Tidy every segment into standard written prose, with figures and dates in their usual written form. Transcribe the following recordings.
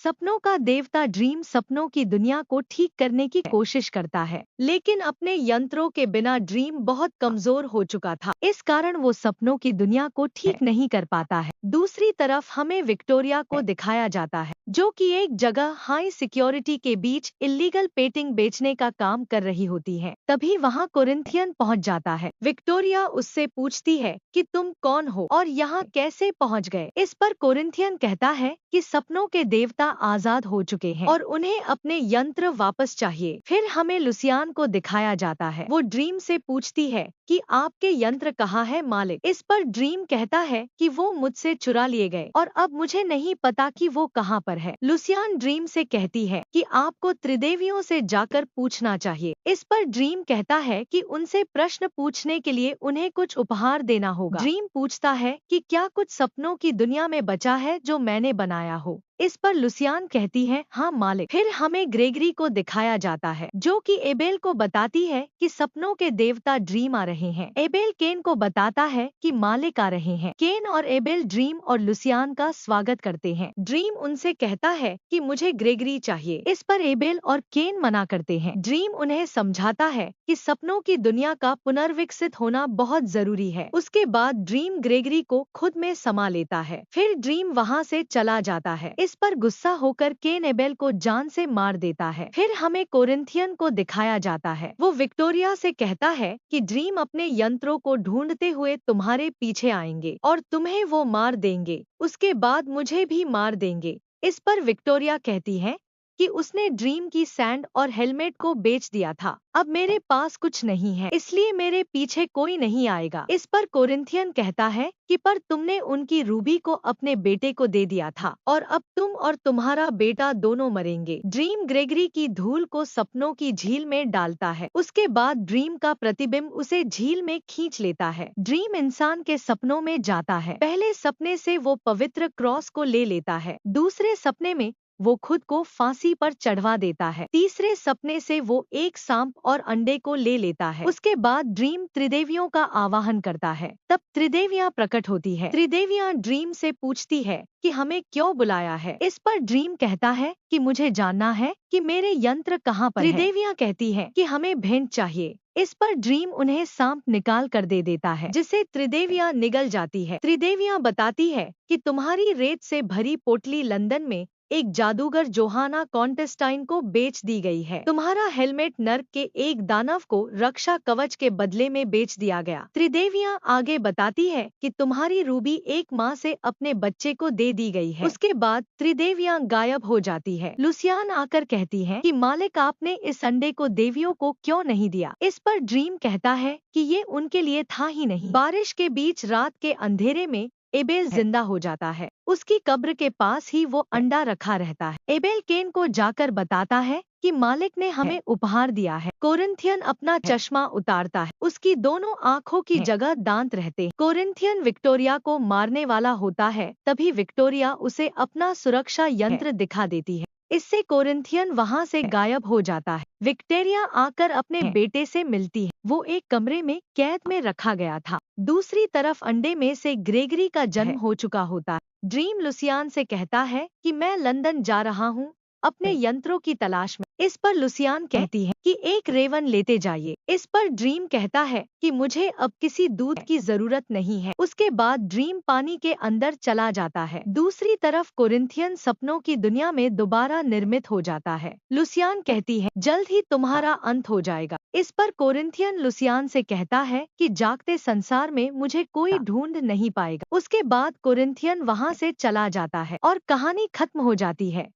सपनों का देवता ड्रीम सपनों की दुनिया को ठीक करने की कोशिश करता है, लेकिन अपने यंत्रों के बिना ड्रीम बहुत कमजोर हो चुका था। इस कारण वो सपनों की दुनिया को ठीक नहीं कर पाता है। दूसरी तरफ हमें विक्टोरिया को दिखाया जाता है, जो कि एक जगह हाई सिक्योरिटी के बीच इलीगल पेंटिंग बेचने का काम कर रही होती है। तभी वहाँ कोरिंथियन पहुँच जाता है। विक्टोरिया उससे पूछती है कि तुम कौन हो और यहाँ कैसे पहुँच गए। इस पर कोरिंथियन कहता है कि सपनों के देवता आजाद हो चुके हैं और उन्हें अपने यंत्र वापस चाहिए। फिर हमें लुसियान को दिखाया जाता है। वो ड्रीम से पूछती है कि आपके यंत्र कहाँ है मालिक। इस पर ड्रीम कहता है कि वो मुझसे चुरा लिए गए और अब मुझे नहीं पता कि वो कहाँ पर है। लुसियान ड्रीम से कहती है कि आपको त्रिदेवियों से जाकर पूछना चाहिए। इस पर ड्रीम कहता है कि उनसे प्रश्न पूछने के लिए उन्हें कुछ उपहार देना होगा। ड्रीम पूछता है कि क्या कुछ सपनों की दुनिया में बचा है जो मैंने बनाया हो। इस पर लुसियान कहती है हाँ मालिक। फिर हमें ग्रेगरी को दिखाया जाता है, जो कि एबेल को बताती है कि सपनों के देवता ड्रीम आ रहे हैं। एबेल केन को बताता है कि मालिक आ रहे हैं। केन और एबेल ड्रीम और लुसियान का स्वागत करते हैं। ड्रीम उनसे कहता है कि मुझे ग्रेगरी चाहिए। इस पर एबेल और केन मना करते हैं। ड्रीम उन्हें समझाता है कि सपनों की दुनिया का पुनर्विकसित होना बहुत जरूरी है। उसके बाद ड्रीम ग्रेगरी को खुद में समा लेता है। फिर ड्रीम वहाँ से चला जाता है। इस पर गुस्सा होकर केन एबेल को जान से मार देता है। फिर हमें कोरिंथियन को दिखाया जाता है। वो विक्टोरिया से कहता है कि ड्रीम अपने यंत्रों को ढूंढते हुए तुम्हारे पीछे आएंगे और तुम्हें वो मार देंगे। उसके बाद मुझे भी मार देंगे। इस पर विक्टोरिया कहती है कि उसने ड्रीम की सैंड और हेलमेट को बेच दिया था। अब मेरे पास कुछ नहीं है, इसलिए मेरे पीछे कोई नहीं आएगा। इस पर कोरिंथियन कहता है कि पर तुमने उनकी रूबी को अपने बेटे को दे दिया था और अब तुम और तुम्हारा बेटा दोनों मरेंगे। ड्रीम ग्रेगरी की धूल को सपनों की झील में डालता है। उसके बाद ड्रीम का प्रतिबिंब उसे झील में खींच लेता है। ड्रीम इंसान के सपनों में जाता है। पहले सपने से वो पवित्र क्रॉस को ले लेता है। दूसरे सपने में वो खुद को फांसी पर चढ़वा देता है। तीसरे सपने से वो एक सांप और अंडे को ले लेता है। उसके बाद ड्रीम त्रिदेवियों का आवाहन करता है। तब त्रिदेवियां प्रकट होती है। त्रिदेवियां ड्रीम से पूछती है कि हमें क्यों बुलाया है। इस पर ड्रीम कहता है कि मुझे जानना है कि मेरे यंत्र कहाँ पर है। त्रिदेवियां कहती है कि हमें भेंट चाहिए। इस पर ड्रीम उन्हें सांप निकाल कर दे देता है, जिसे त्रिदेवियां निगल जाती है। त्रिदेवियां बताती है कि तुम्हारी रेत से भरी पोटली लंदन में एक जादूगर जोहाना कॉन्टेस्टाइन को बेच दी गई है। तुम्हारा हेलमेट नर्क के एक दानव को रक्षा कवच के बदले में बेच दिया गया। त्रिदेवियां आगे बताती है कि तुम्हारी रूबी एक माँ से अपने बच्चे को दे दी गई है। उसके बाद त्रिदेवियां गायब हो जाती है। लुसियान आकर कहती है कि मालिक आपने इस अंडे को देवियों को क्यों नहीं दिया। इस पर ड्रीम कहता है कि ये उनके लिए था ही नहीं। बारिश के बीच रात के अंधेरे में एबेल जिंदा हो जाता है। उसकी कब्र के पास ही वो अंडा रखा रहता है। एबेल केन को जाकर बताता है कि मालिक ने हमें उपहार दिया है। कोरिंथियन अपना चश्मा उतारता है। उसकी दोनों आँखों की जगह दांत रहते हैं। कोरिंथियन विक्टोरिया को मारने वाला होता है। तभी विक्टोरिया उसे अपना सुरक्षा यंत्र दिखा देती है। इससे कोरिंथियन वहां से गायब हो जाता है। विक्टोरिया आकर अपने बेटे से मिलती है। वो एक कमरे में कैद में रखा गया था। दूसरी तरफ अंडे में से ग्रेगरी का जन्म हो चुका होता है। ड्रीम लुसियान से कहता है कि मैं लंदन जा रहा हूँ अपने यंत्रों की तलाश में। इस पर लुसियान कहती है कि एक रेवन लेते जाइए। इस पर ड्रीम कहता है कि मुझे अब किसी दूध की जरूरत नहीं है। उसके बाद ड्रीम पानी के अंदर चला जाता है। दूसरी तरफ कोरिंथियन सपनों की दुनिया में दोबारा निर्मित हो जाता है। लुसियान कहती है जल्द ही तुम्हारा अंत हो जाएगा। इस पर कोरिंथियन लुसियान से कहता है कि जागते संसार में मुझे कोई ढूंढ नहीं पाएगा। उसके बाद कोरिंथियन वहां से चला जाता है और कहानी खत्म हो जाती है।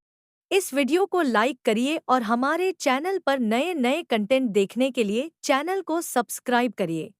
इस वीडियो को लाइक करिए और हमारे चैनल पर नए नए कंटेंट देखने के लिए चैनल को सब्सक्राइब करिए।